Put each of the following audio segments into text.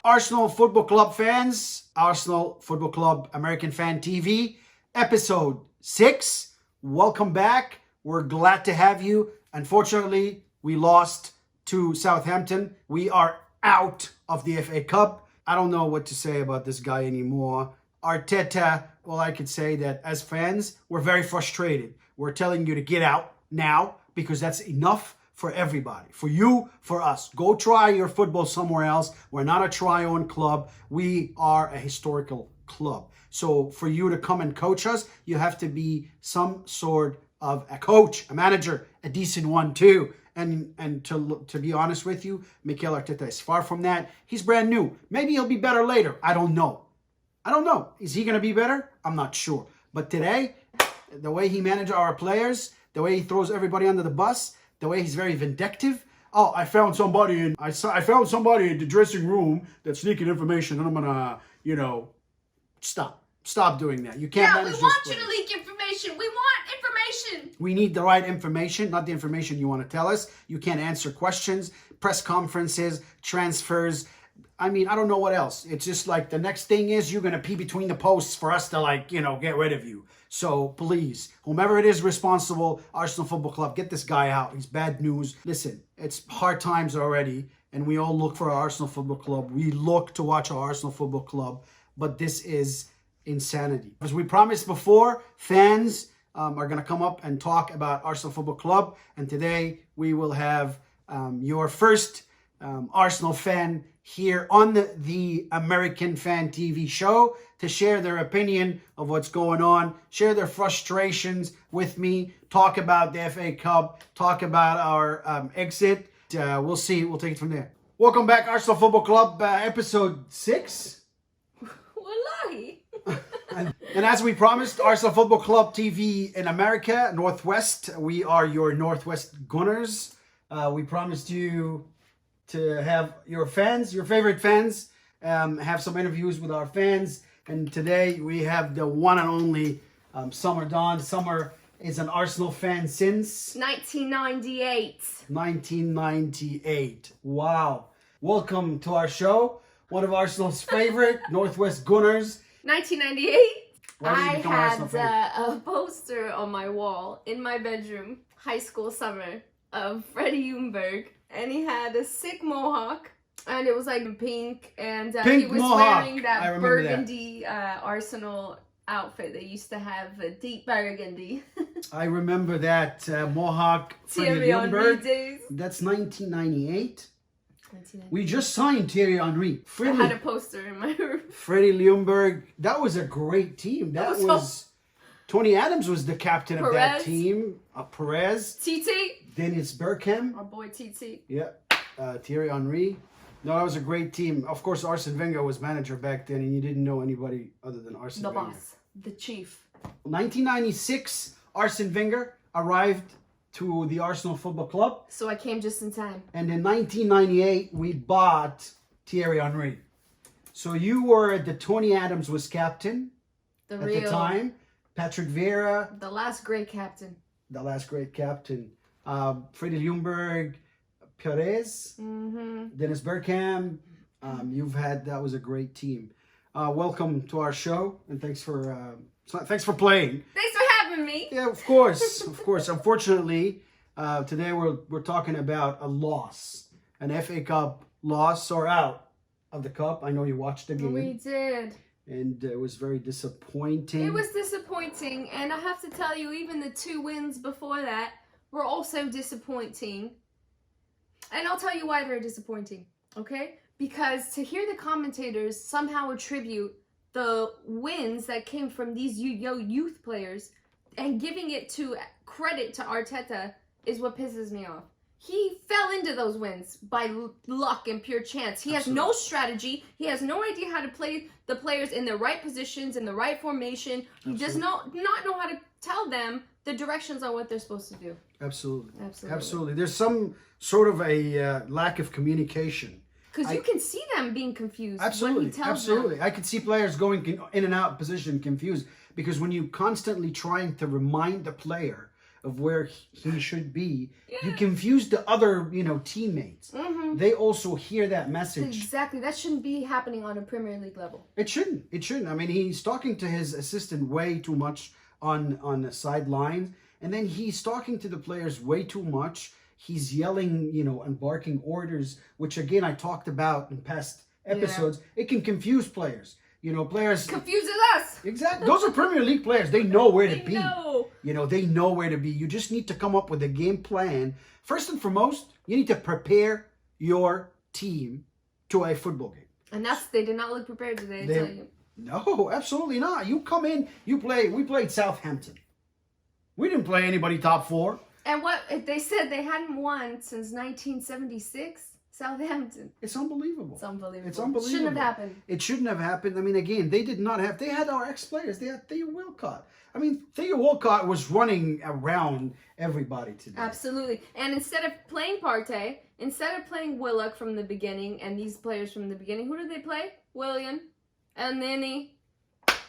Arsenal Football Club fans, Arsenal Football Club American Fan TV, episode 6. Welcome back. We're glad to have you. Unfortunately, we lost to Southampton. We are out of the FA Cup. I don't know what to say about this guy anymore. Arteta, well, I could say that as fans, we're very frustrated. We're telling you to get out now because that's enough for everybody. For you, for us. Go try your football somewhere else. We're not a try-on club. We are a historical club. So for you to come and coach us, you have to be some sort of a coach, a manager, a decent one too. And to be honest with you, Mikel Arteta is far from that. He's brand new. Maybe he'll be better later. I don't know. Is he going to be better? I'm not sure. But today, the way he manages our players, the way he throws everybody under the bus, the way he's very vindictive. Oh, I found somebody in the dressing room that's sneaking information, and I'm gonna, stop doing that. You can't. Yeah, we want you to leak information. We want information. We need the right information, not the information you want to tell us. You can't answer questions, press conferences, transfers. I mean, I don't know what else. It's just like the next thing is you're going to pee between the posts for us to get rid of you. So please, whomever it is responsible, Arsenal Football Club, get this guy out. He's bad news. Listen, it's hard times already, and we all look for our Arsenal Football Club. We look to watch our Arsenal Football Club, but this is insanity. As we promised before, fans are going to come up and talk about Arsenal Football Club, and today we will have your first Arsenal fan here on the American Fan TV show to share their opinion of what's going on, share their frustrations with me, talk about the FA Cup, talk about our exit. We'll see. We'll take it from there. Welcome back, Arsenal Football Club, episode 6. Wallahi. And as we promised, Arsenal Football Club TV in America, Northwest. We are your Northwest Gunners. We promised you to have your fans, your favorite fans, have some interviews with our fans. And today we have the one and only Summer Dawn. Summer is an Arsenal fan since 1998. 1998. Wow. Welcome to our show. One of Arsenal's favorite Northwest Gunners. 1998. I had a a poster on my wall in my bedroom, high school summer, of Freddie Ljungberg. And he had a sick mohawk, and it was like pink, and he was wearing that burgundy Arsenal outfit. They used to have a deep burgundy. I remember that mohawk. Thierry Henry days. That's 1998. We just signed Thierry Henry. I had a poster in my room. Freddie Ljungberg. That was a great team. That was Tony Adams was the captain of that team. Perez. TT. Dennis Bergkamp. Our boy TT. Yeah. Thierry Henry. No, that was a great team. Of course, Arsene Wenger was manager back then, and you didn't know anybody other than Arsene Wenger. The boss. The chief. 1996, Arsene Wenger arrived to the Arsenal Football Club. So I came just in time. And in 1998, we bought Thierry Henry. So you were the Tony Adams was captain at the time. Patrick Vieira. The last great captain. Freddie Ljungberg, Perez, Dennis Bergkamp. That was a great team. Welcome to our show, and thanks for playing. Thanks for having me. Yeah, of course. Unfortunately, today we're talking about a loss, an FA Cup loss, or out of the cup. I know you watched the game. We did. And it was very disappointing. It was disappointing, and I have to tell you, even the 2 wins before that were also disappointing. And I'll tell you why they're disappointing, okay? Because to hear the commentators somehow attribute the wins that came from these youth players and giving it to credit to Arteta is what pisses me off. He fell into those wins by luck and pure chance. He has no strategy. He has no idea how to play the players in the right positions, in the right formation. He does not know how to tell them the directions on what they're supposed to do. Absolutely. There's some sort of a lack of communication. Because you can see them being confused. Absolutely. When he tells them. I could see players going in and out of position confused, because when you constantly trying to remind the player of where he should be. Yeah. You confuse the other, teammates. Mm-hmm. They also hear that message. Exactly. That shouldn't be happening on a Premier League level. It shouldn't. It shouldn't. I mean, he's talking to his assistant way too much on the sidelines, and then he's talking to the players way too much. He's yelling, and barking orders, which again I talked about in past episodes. Yeah. It can confuse players. Players confuses us. Exactly. Those are Premier League players. They know where to be. Know. They know where to be. You just need to come up with a game plan. First and foremost, you need to prepare your team to a football game. And they did not look prepared today, I tell you. No, absolutely not. You come in, we played Southampton. We didn't play anybody top 4. And what they said, they hadn't won since 1976. Southampton. It's unbelievable. It's unbelievable. It's unbelievable. Shouldn't have happened. It shouldn't have happened. I mean, again, they had our ex-players. They had Theo Walcott. I mean, Theo Walcott was running around everybody today. Absolutely. And instead of playing Partey, instead of playing Willock from the beginning, and these players from the beginning, who did they play? Willian, and Nini,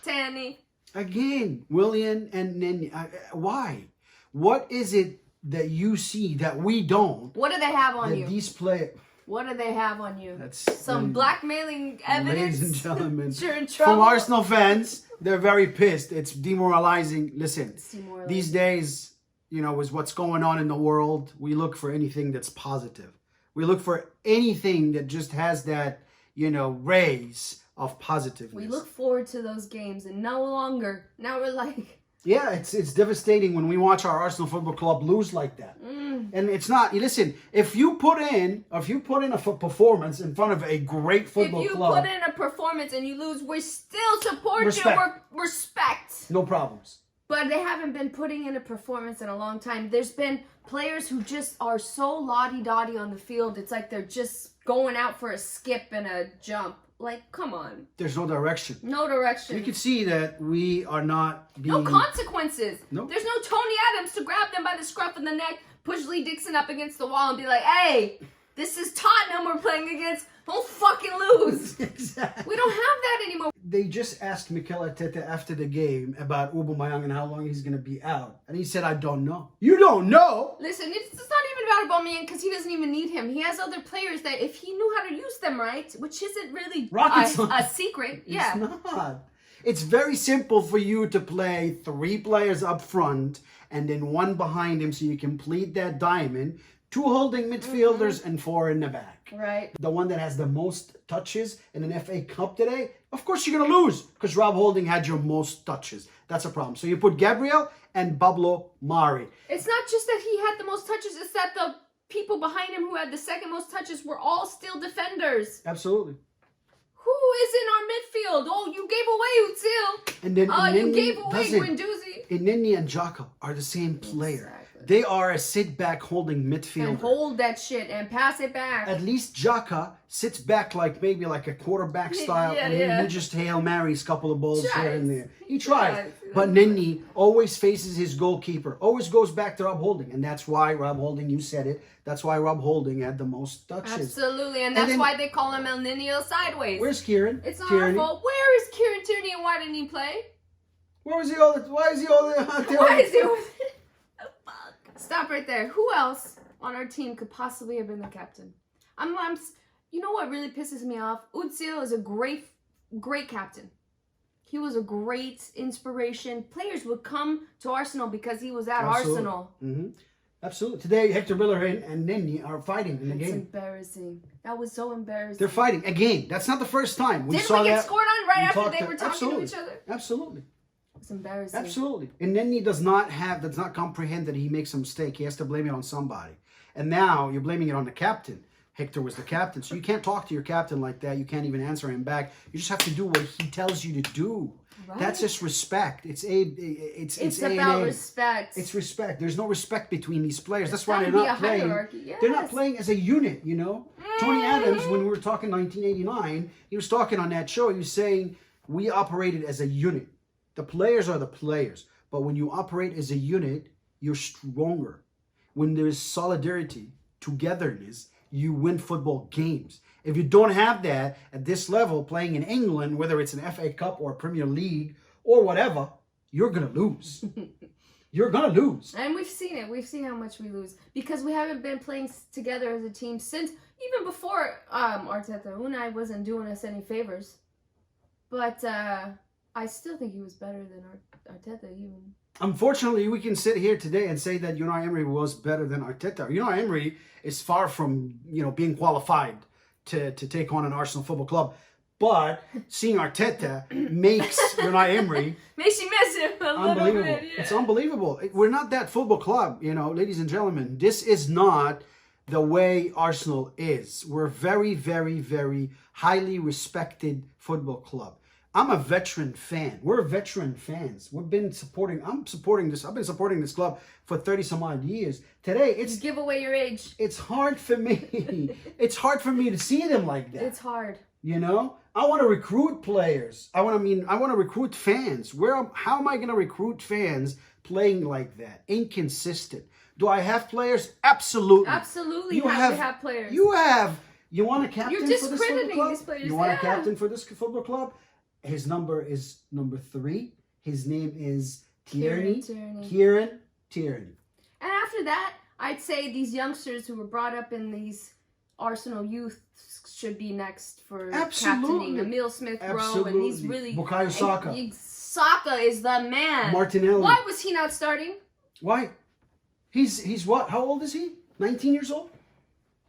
Tanny. Again, Willian and Nini. Why? What is it that you see that we don't? What do they have on you? These players... What do they have on you? That's some blackmailing evidence. Ladies and gentlemen, You're in trouble. From Arsenal fans, they're very pissed. It's demoralizing. Listen, these days, with what's going on in the world, we look for anything that's positive. We look for anything that just has that, rays of positiveness. We look forward to those games, and no longer. Now we're like... Yeah, it's devastating when we watch our Arsenal Football Club lose like that. And it's not. Listen, if you put in a performance in front of a great football club, if you put in a performance and you lose, we still support you. Respect. No problems. But they haven't been putting in a performance in a long time. There's been players who just are so lottie-dottie on the field. It's like they're just going out for a skip and a jump. Like, come on. There's no direction. No direction. You can see that we are not being... No consequences. Nope. There's no Tony Adams to grab them by the scruff of the neck, push Lee Dixon up against the wall and be like, hey, this is Tottenham we're playing against. Don't fucking lose. Exactly. We don't have that anymore. They just asked Mikel Arteta after the game about Aubameyang and how long he's going to be out. And he said, I don't know. You don't know? Listen, it's not even about Aubameyang because he doesn't even need him. He has other players that if he knew how to use them right, which isn't really a secret. It's not. It's very simple for you to play 3 players up front and then 1 behind him so you complete that diamond. 2 holding midfielders and 4 in the back. Right. The one that has the most touches in an FA Cup today, of course you're going to lose because Rob Holding had your most touches. That's a problem. So you put Gabriel and Pablo Mari. It's not just that he had the most touches, it's that the people behind him who had the second most touches were all still defenders. Absolutely. Who is in our midfield? Oh, you gave away Util. And then you gave away Guendouzi. Ineni and Xhaka are the same player. Exactly. They are a sit-back holding midfielder. And hold that shit and pass it back. At least Xhaka sits back maybe like a quarterback style, and then he just Hail Marys a couple of balls here and there. He tries. But Nini always faces his goalkeeper, always goes back to Rob Holding. And that's why Rob Holding, you said it, that's why Rob Holding had the most touches. Absolutely, and that's why they call him El Nino Sideways. Where's Kieran? It's not our fault. Where is Kieran Tierney and why didn't he play? Why is he all there? Why is he over there? Stop right there. Who else on our team could possibly have been the captain? You know what really pisses me off? Özil is a great captain. He was a great inspiration. Players would come to Arsenal because he was at Arsenal. Mm-hmm. Absolutely. Today, Hector Bellerin and Nini are fighting in the game. It's embarrassing. That was so embarrassing. They're fighting. Again, that's not the first time. Didn't we get scored on right after they were talking to each other? Absolutely. It's embarrassing. Absolutely. And Nini does not comprehend that he makes a mistake. He has to blame it on somebody. And now you're blaming it on the captain. Hector was the captain. So you can't talk to your captain like that. You can't even answer him back. You just have to do what he tells you to do. Right. That's just respect. It's about respect. It's respect. There's no respect between these players. That's why they're not playing. Yes. They're not playing as a unit, you know? Tony Adams, when we were talking 1989, he was talking on that show. He was saying, we operated as a unit. The players are the players. But when you operate as a unit, you're stronger. When there's solidarity, togetherness, you win football games. If you don't have that at this level, playing in England, whether it's an FA Cup or Premier League or whatever, you're going to lose. you're gonna lose. And we've seen it. We've seen how much we lose because we haven't been playing together as a team since even before Arteta. Unai wasn't doing us any favors, but I still think he was better than Arteta even. Unfortunately, we can sit here today and say that Unai Emery was better than Arteta. Unai Emery is far from being qualified to take on an Arsenal Football Club. But seeing Arteta makes Unai Emery makes you miss him a little bit. Yeah. It's unbelievable. We're not that football club, ladies and gentlemen. This is not the way Arsenal is. We're very, very, very highly respected football club. I'm a veteran fan. We're veteran fans. I've been supporting this club for 30 some odd years. Today, You give away your age. It's hard for me. It's hard for me to see them like that. It's hard. I want to recruit players. I want to recruit fans. How am I going to recruit fans playing like that? Inconsistent. Do I have players? Absolutely. Absolutely. We have players. You want a captain for this football club? These players. You want a captain for this football club? His number is number 3. His name is Kieran Tierney. And after that, I'd say these youngsters who were brought up in these Arsenal youth should be next for captaining. Emil Smith-Rowe and these really... Bukayo Saka. Saka is the man. Martinelli. Why was he not starting? Why? He's what? How old is he? 19 years old?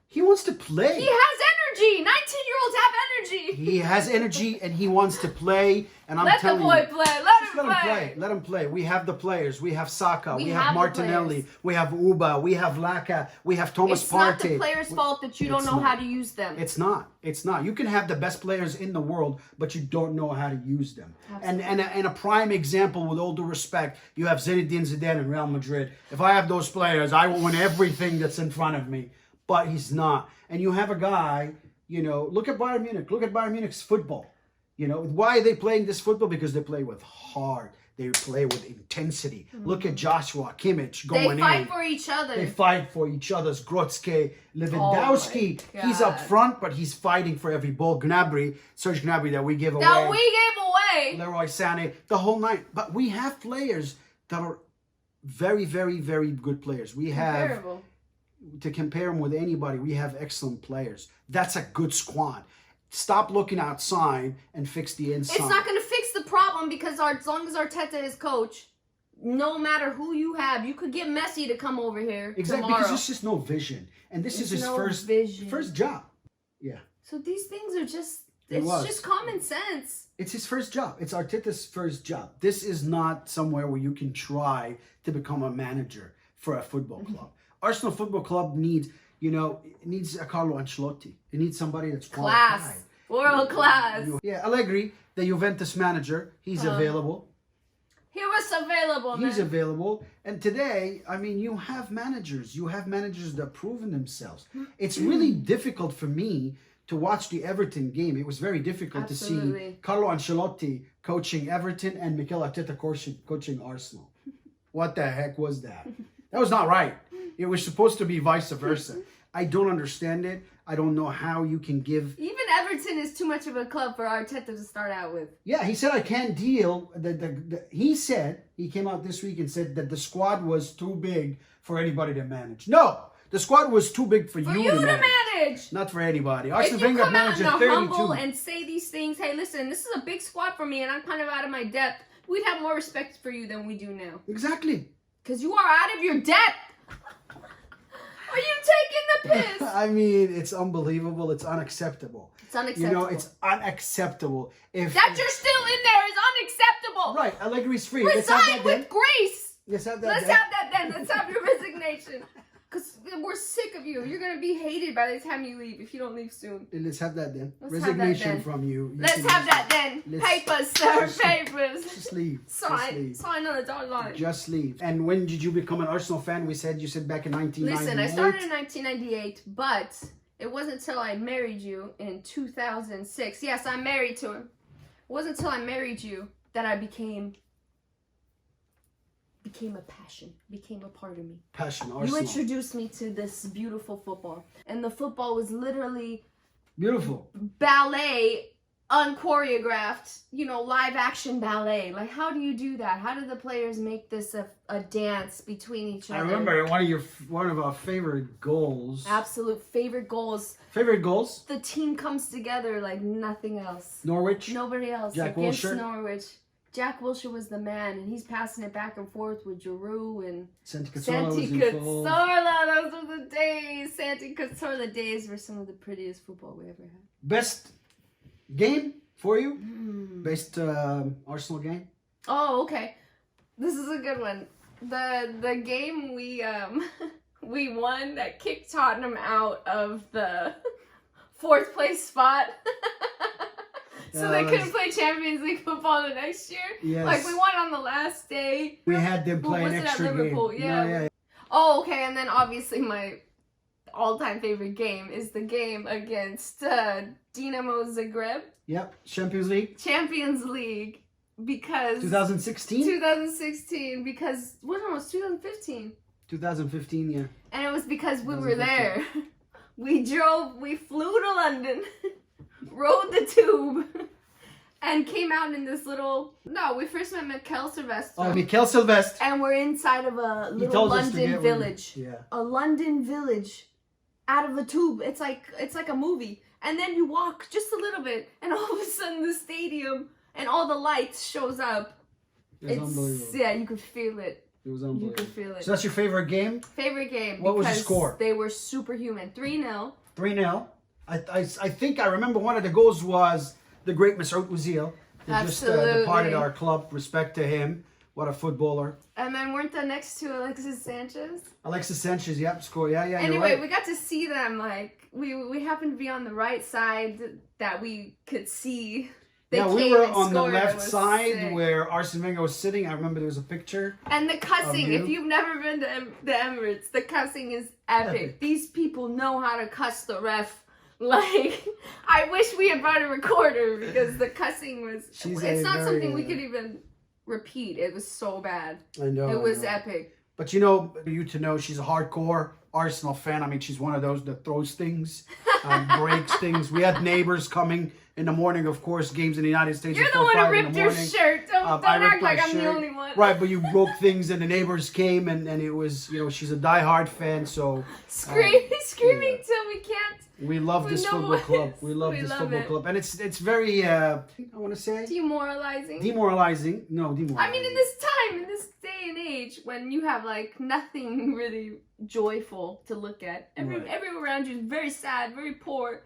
He wants to play. He has energy. 19-year-olds have energy. He has energy and he wants to play. And Let the boy play. Let him play. We have the players. We have Saka. We have Martinelli. We have Uba. We have Laka. We have Thomas Partey. It's not the players' fault that you don't know how to use them. It's not. You can have the best players in the world, but you don't know how to use them. And a prime example, with all due respect, you have Zinedine Zidane in Real Madrid. If I have those players, I will win everything that's in front of me. But he's not. And you have a guy, look at Bayern Munich. Look at Bayern Munich's football. Why are they playing this football? Because they play with heart. They play with intensity. Look at Joshua Kimmich going in. They fight for each other. They fight for each other. Grotzky, Lewandowski. He's up front, but he's fighting for every ball. Serge Gnabry that we give away. Leroy Sané, the whole night. But we have players that are very, very, very good players. We have... Comparable. To compare them with anybody, we have excellent players. That's a good squad. Stop looking outside and fix the inside. It's not going to fix the problem because as long as Arteta is coach, no matter who you have, you could get Messi to come over here exactly tomorrow. Because there's just no vision, and this is his first job. Yeah. So these things are just common sense. It's his first job. It's Arteta's first job. This is not somewhere where you can try to become a manager for a football club. Arsenal Football Club needs a Carlo Ancelotti. It needs somebody that's qualified. Class. World class. Yeah, Allegri, the Juventus manager, he's available. He was available, man. He's available. And today, you have managers. You have managers that have proven themselves. It's really difficult for me to watch the Everton game. It was very difficult to see Carlo Ancelotti coaching Everton and Mikel Arteta coaching Arsenal. What the heck was that? That was not right. It was supposed to be vice versa. I don't understand it. I don't know how you can give... Even Everton is too much of a club for Arteta to start out with. Yeah, he said, I can't deal... He came out this week and said that the squad was too big for anybody to manage. No! The squad was too big for you to manage. Not for anybody. If you come out and humble and say these things, hey, listen, this is a big squad for me and I'm kind of out of my depth, we'd have more respect for you than we do now. Exactly. Because you are out of your depth. Are you taking the piss? It's unbelievable. It's unacceptable. It's unacceptable. It's unacceptable. That you're still in there is unacceptable. Right. Allegri's free. Resign with grace. Let's have that then. Let's have your resignation. Because we're sick of you. You're going to be hated by the time you leave if you don't leave soon. Let's have that then. Resignation from you. Let's have that then. Papers, sir. Papers. Just leave. Sign on the dotted line. Just leave. And when did you become an Arsenal fan? You said back in 1998. Listen, I started in 1998, but it wasn't until I married you in 2006. Yes, I'm married to him. It wasn't until I married you that I became a passion, became a part of me. Passion, Arsenal. You introduced me to this beautiful football. And the football was literally... beautiful. Ballet unchoreographed, live action ballet. Like, how do you do that? How do the players make this a dance between each other? I remember one of our favorite goals. Absolute favorite goals. Favorite goals? The team comes together like nothing else. Norwich. Nobody else. Jack Against Wilshere. Norwich. Jack Wilshere was the man, and he's passing it back and forth with Giroud and Santi Cazorla Santi was involved. Cazorla. Those were the days. Santi Cazorla days were some of the prettiest football we ever had. Best game for you? Best Arsenal game? Oh, okay. This is a good one. The game we we won that kicked Tottenham out of the fourth place spot. So they couldn't play Champions League football the next year. Yes. Like, we won on the last day. We had them play an extra game. Yeah. Yeah. Oh, okay. And then obviously my all-time favorite game is the game against Dinamo Zagreb. Yep. Champions League. Champions League. Because 2016? 2016, because when was 2015? 2015, yeah. And it was because we were there. We flew to London, rode the tube, and came out in this little... No, we first met Mikel Silvestre. Oh, Mikel Silvestre. And we're inside of a little London village. Yeah. A London village out of a tube. It's like a movie. And then you walk just a little bit, and all of a sudden the stadium and all the lights shows up. It was unbelievable. Yeah, you could feel it. It was unbelievable. You could feel it. So that's your favorite game? Favorite game. What was the score? They were superhuman. 3-0. 3-0. I think I remember one of the goals was the great Mesut Ozil. Who just departed our club. Respect to him. What a footballer. And then weren't the next to Alexis Sanchez? Alexis Sanchez, yep, score. Yeah, Anyway, you're right. we got to see them. Like, we happened to be on the right side that we could see. They we were on the scored. left side sick. Where Arsene Wenger was sitting. I remember there was a picture. And the cussing, you. if you've never been to the Emirates, the cussing is epic. These people know how to cuss the ref. Like, I wish we had brought a recorder because the cussing was... it's not something we could even repeat. It was so bad. I know. It was epic. But you know, she's a hardcore Arsenal fan. I mean, she's one of those that throws things, breaks things. We had neighbors coming in the morning, of course, games in the United States. You're the one who ripped your shirt. Don't act like I'm the only one. Right, but you broke things and the neighbors came and it was, she's a diehard fan, so... Screaming till we can't... We love this football club. We love this football club. And it's very, I want to say... Demoralizing. Demoralizing. No, demoralizing. I mean, in this time, in this day and age, when you have, like, nothing really joyful to look at. Everywhere around you is very sad, very poor.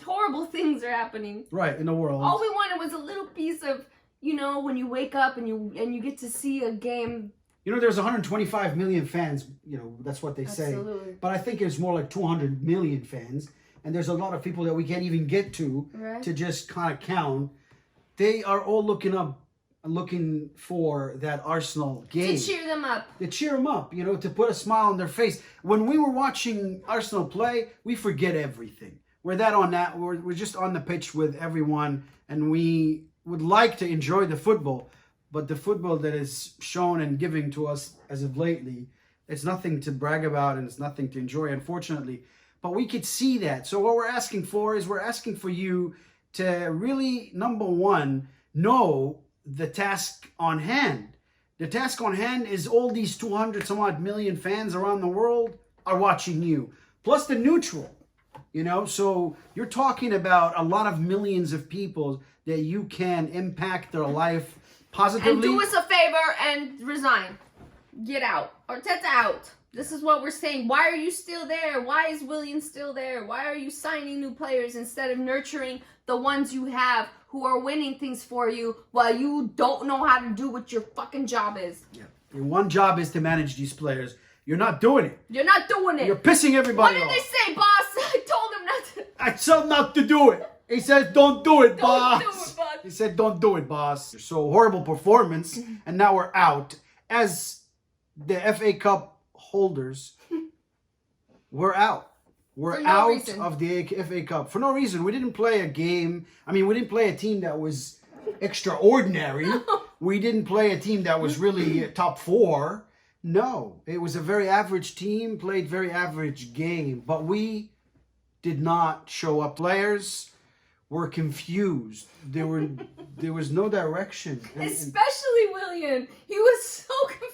Horrible things are happening. Right, in the world. All we wanted was a little piece of, when you wake up and you get to see a game. There's 125 million fans. That's what they say. Absolutely. But I think it's more like 200 million fans. And there's a lot of people that we can't even get to just kind of count. They are all looking for that Arsenal game. To cheer them up. To cheer them up, to put a smile on their face. When we were watching Arsenal play, we forget everything. We're just on the pitch with everyone, and we would like to enjoy the football, but the football that is shown and given to us as of lately, it's nothing to brag about and it's nothing to enjoy, unfortunately. But we could see that. So what we're asking for you to really, number one, know the task on hand. The task on hand is all these 200 some odd million fans around the world are watching you, plus the neutral. So you're talking about a lot of millions of people that you can impact their life positively. And do us a favor and resign. Get out. Arteta out. This is what we're saying. Why are you still there? Why is Willian still there? Why are you signing new players instead of nurturing the ones you have who are winning things for you while you don't know how to do what your fucking job is? Yeah. Your one job is to manage these players. You're not doing it. You're not doing it. You're pissing everybody off. What did they say, boss? I told him not to. I told him not to do it. He said, don't do it, boss. Don't do it, boss. He said, don't do it, boss. So horrible performance, and now we're out. As the FA Cup holders, we're out. We're out of the FA Cup. For no reason. We didn't play a game. I mean, we didn't play a team that was extraordinary. We didn't play a team that was really top four. No, it was a very average team, played very average game, but we did not show up. Players were confused. There was no direction. Especially William. He was so confused.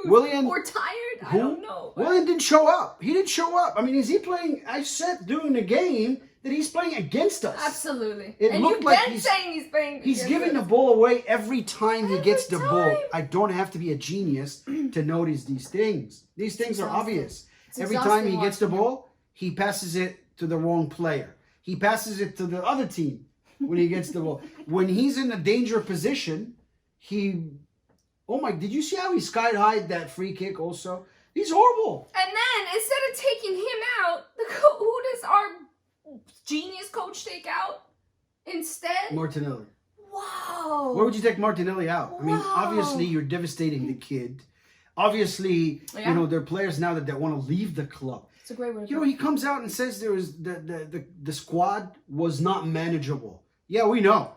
William, or tired. I don't know. William didn't show up. He didn't show up. I mean, is he playing? I said during the game that he's playing against us. Absolutely. It looked like he's saying he's playing. He's giving the ball away every time he gets the ball. I don't have to be a genius to notice these things. These things are obvious. Every time he gets the ball, he passes it to the wrong player. He passes it to the other team when he gets the ball. When he's in a danger position, oh my, did you see how he sky-high'd that free kick also? He's horrible. And then, instead of taking him out, who does our genius coach take out instead? Martinelli. Wow. Why would you take Martinelli out? I mean, obviously, you're devastating the kid. Obviously, there are players now that want to leave the club. It's a great word. He comes out and says there was the squad was not manageable. Yeah, we know.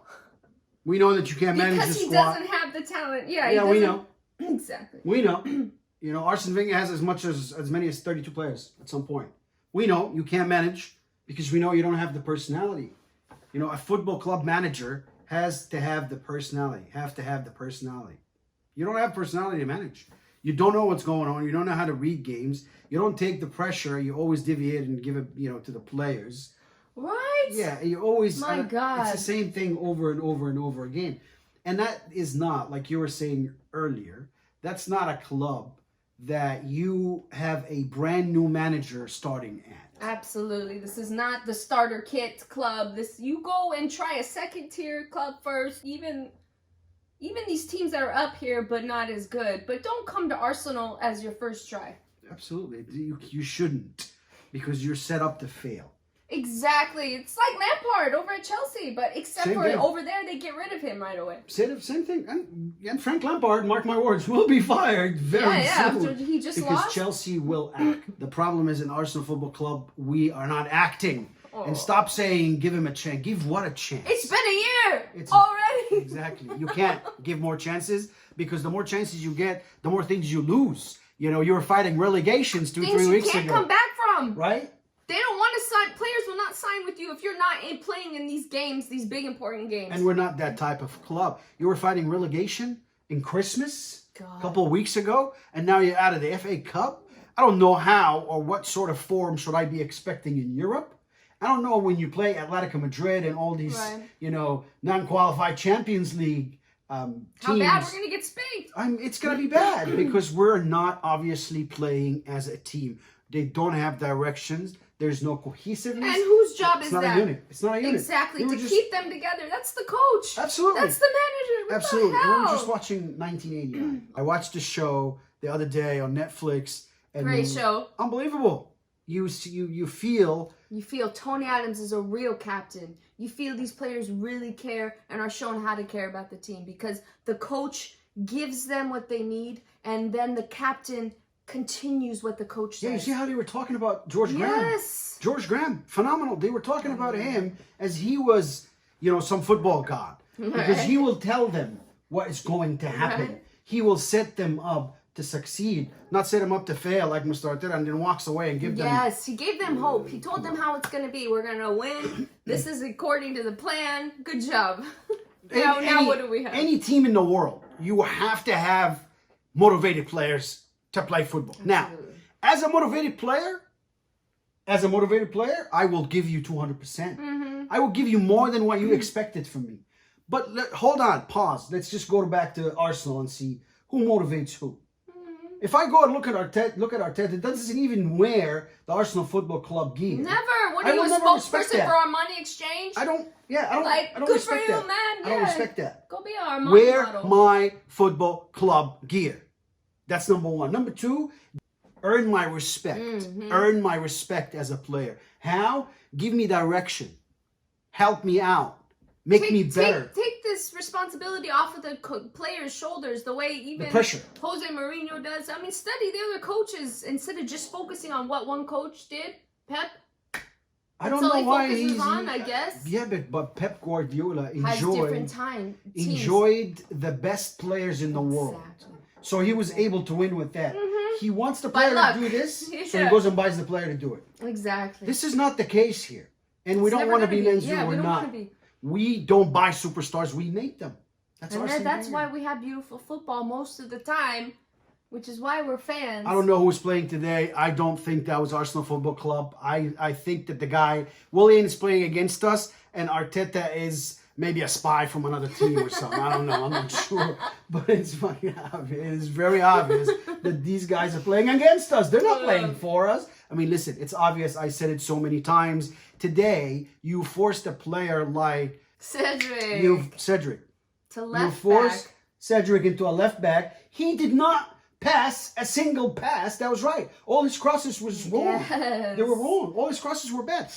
We know that you can't manage the squad. Because he doesn't have the talent. Yeah, we know. Exactly. We know. Arsene Wenger has as many as 32 players at some point. We know you can't manage because we know you don't have the personality. A football club manager has to have the personality. You don't have personality to manage. You don't know what's going on. You don't know how to read games. You don't take the pressure. You always deviate and give it, to the players. Right? Yeah, you always. My God. It's the same thing over and over and over again. And that is not, like you were saying earlier, that's not a club that you have a brand new manager starting at. Absolutely. This is not the starter kit club. You go and try a second tier club first. Even these teams that are up here but not as good. But don't come to Arsenal as your first try. Absolutely. You shouldn't, because you're set up to fail. Exactly. It's like Lampard over at Chelsea, but over there, they get rid of him right away. Same thing. And Frank Lampard, mark my words, will be fired very soon. After he just because lost. Chelsea will act. The problem is in Arsenal Football Club, we are not acting. And stop saying give him a chance. Give what a chance? It's been a year already. Exactly. You can't give more chances, because the more chances you get, the more things you lose. You were fighting relegations 2-3 weeks ago. Things you can't come back from. Right? They don't want to sign. Players will not sign with you if you're not playing in these games, these big important games. And we're not that type of club. You were fighting relegation in Christmas a couple of weeks ago, and now you're out of the FA Cup. I don't know how or what sort of form should I be expecting in Europe. I don't know when you play Atletico Madrid and all these, non-qualified Champions League teams. How bad we're going to get spanked. It's going to be bad because we're not obviously playing as a team. They don't have directions. There's no cohesiveness. And whose job is that? It's not a unit. Exactly. To keep them together. That's the coach. Absolutely. That's the manager. Absolutely. The hell? We were just watching 1989. I watched the show the other day on Netflix. And great show. Unbelievable. You feel... You feel Tony Adams is a real captain. You feel these players really care and are shown how to care about the team, because the coach gives them what they need, and then the captain continues what the coach says. Yeah, you see how they were talking about George Graham? Yes. George Graham, phenomenal. They were talking about him as he was, some football god. Because he will tell them what is going to happen. Right. He will set them up to succeed, not set them up to fail like Mr. Arteta, and then walks away and give them... Yes, he gave them hope. He told them how it's going to be. We're going to win. This is according to the plan. Good job. Now what do we have? Any team in the world, you have to have motivated players to play football. Absolutely. Now, as a motivated player, I will give you 200%. Mm-hmm. I will give you more than what you expected from me. But hold on, pause. Let's just go back to Arsenal and see who motivates who. If I go and look at Arteta, it doesn't even wear the Arsenal Football Club gear. Never. What are you, a spokesperson for Armani Exchange? I don't good respect for you, that. man. I don't respect that. Go be our Armani Wear model. my football club gear. That's number one. Number two, earn my respect. Mm-hmm. Earn my respect as a player. How? Give me direction. Help me out. Make me better. Take this responsibility off of the players' shoulders, the way even the pressure. Jose Mourinho does. I mean, study the other coaches instead of just focusing on what one coach did. Pep. I don't know why he's on, I guess. Yeah, but Pep Guardiola enjoyed the best players in the world. So he was able to win with that. Mm-hmm. He wants the player to do this, so he goes and buys the player to do it. Exactly. This is not the case here. And we don't want to be Menzou. We're not. We don't buy superstars, we make them. That's That's why we have beautiful football most of the time, which is why we're fans. I don't know who's playing today. I don't think that was Arsenal Football Club. I think that the guy, Willian, is playing against us, and Arteta is maybe a spy from another team or something. I don't know. I'm not sure. But it's very obvious. It is very obvious that these guys are playing against us. They're not playing for us. I mean, listen, it's obvious. I said it so many times. Today, you forced a player like Cedric to left You forced back. Cedric into a left back. He did not pass a single pass. That was right. All his crosses was wrong. Yes. They were wrong. All his crosses were bad.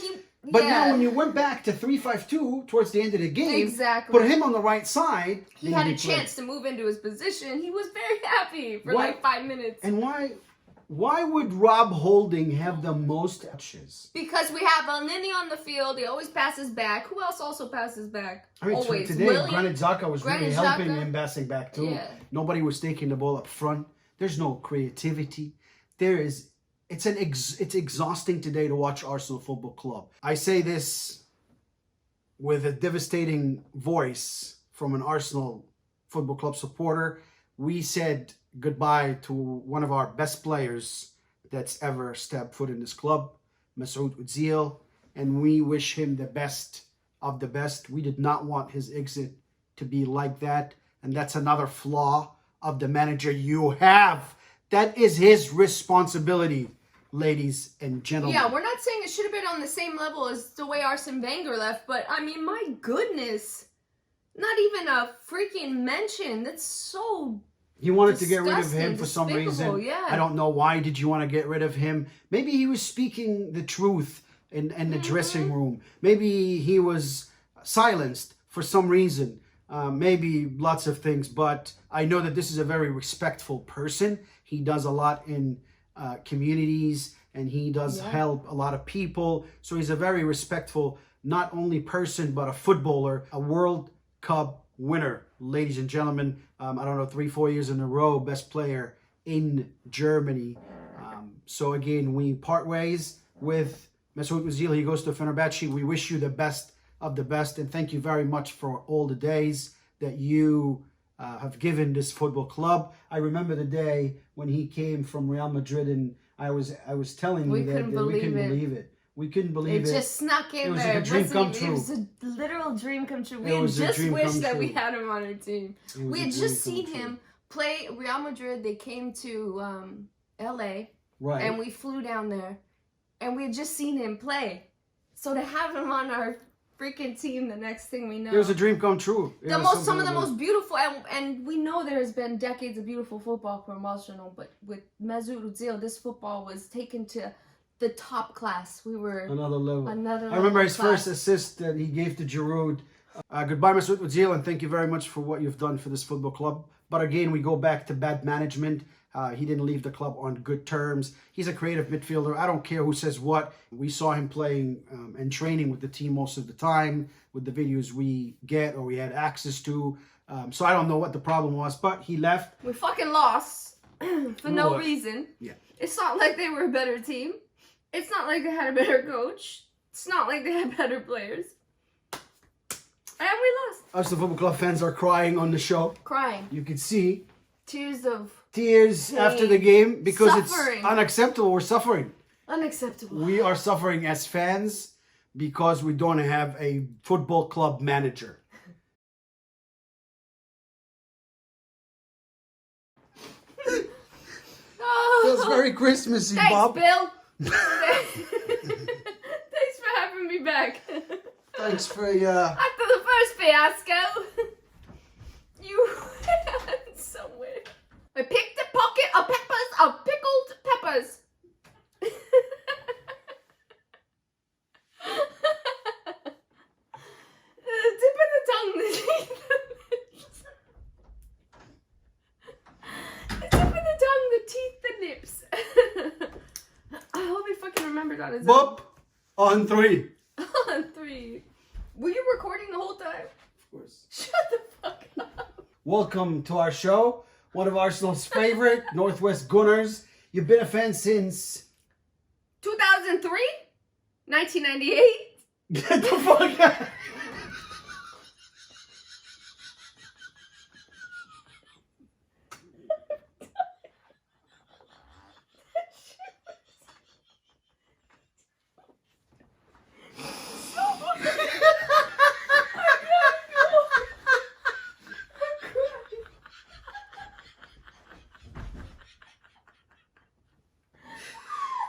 But now when you went back to 3-5-2 towards the end of the game, put him on the right side. He had a chance to move into his position. He was very happy for like 5 minutes. And why would Rob Holding have the most touches? Because we have El Nini on the field. He always passes back. Who else also passes back? I mean, always. Today, Granit Xhaka was really helping him passing back too. Yeah. Nobody was taking the ball up front. There's no creativity. It's exhausting today to watch Arsenal Football Club. I say this with a devastating voice from an Arsenal Football Club supporter. We said goodbye to one of our best players that's ever stepped foot in this club, Mesut Özil, and we wish him the best of the best. We did not want his exit to be like that, and that's another flaw of the manager you have. That is his responsibility, ladies and gentlemen. Yeah, we're not saying it should have been on the same level as the way Arsene Wenger left, but I mean, my goodness. Not even a freaking mention. That's so He wanted to get rid of him for some reason. Yeah. I don't know why did you want to get rid of him. Maybe he was speaking the truth in the dressing room. Maybe he was silenced for some reason. Maybe lots of things, but I know that this is a very respectful person. He does a lot in communities, and he does help a lot of people. So he's a very respectful, not only person, but a footballer, a World Cup winner, ladies and gentlemen. I don't know, 3-4 years in a row, best player in Germany. So again, we part ways with Mesut Özil. He goes to Fenerbahce. We wish you the best of the best, and thank you very much for all the days that you have given this football club. I remember the day when he came from Real Madrid, and I was telling you that we couldn't believe it. We couldn't believe it. It just snuck in there. It was like a dream come true. It was a literal dream come true. We had just wished that we had him on our team. We had just seen him play Real Madrid. They came to LA, right? And we flew down there, and we had just seen him play. So to have him on our freaking team, the next thing we know, it was a dream come true. Some of the most beautiful, and we know there has been decades of beautiful football from Arsenal, but with Mesut Özil, this football was taken to the top class. We were another level. I remember his first assist that he gave to Giroud. Goodbye, Mesut Özil, and thank you very much for what you've done for this football club. But again, we go back to bad management. He didn't leave the club on good terms. He's a creative midfielder. I don't care who says what. We saw him playing and training with the team most of the time with the videos we get or we had access to. So I don't know what the problem was, but he left. We fucking lost for no reason. Yeah. It's not like they were a better team. It's not like they had a better coach. It's not like they had better players. And we lost. Us, the football club fans, are crying on the show. Crying. You can see tears of pain, after the game because suffering. It's unacceptable. We're suffering. Unacceptable. We are suffering as fans because we don't have a football club manager. Feels very Christmassy, Thanks, Bob. Bill. Thanks for having me back. Thanks for After the first fiasco, you went somewhere. I picked a pocket of peppers, of pickled peppers. Tip of the tongue, the teeth, the tip of the tongue, the teeth, the lips. I hope you fucking remembered on his Boop on 3. On 3. Were you recording the whole time? Of course. Shut the fuck up. Welcome to our show. One of Arsenal's favorite Northwest Gunners. You've been a fan since 2003? 1998? Get the fuck out.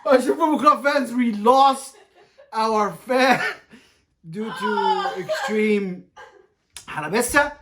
Arsenal Football Club fans, we lost our fan due to extreme حلبسة.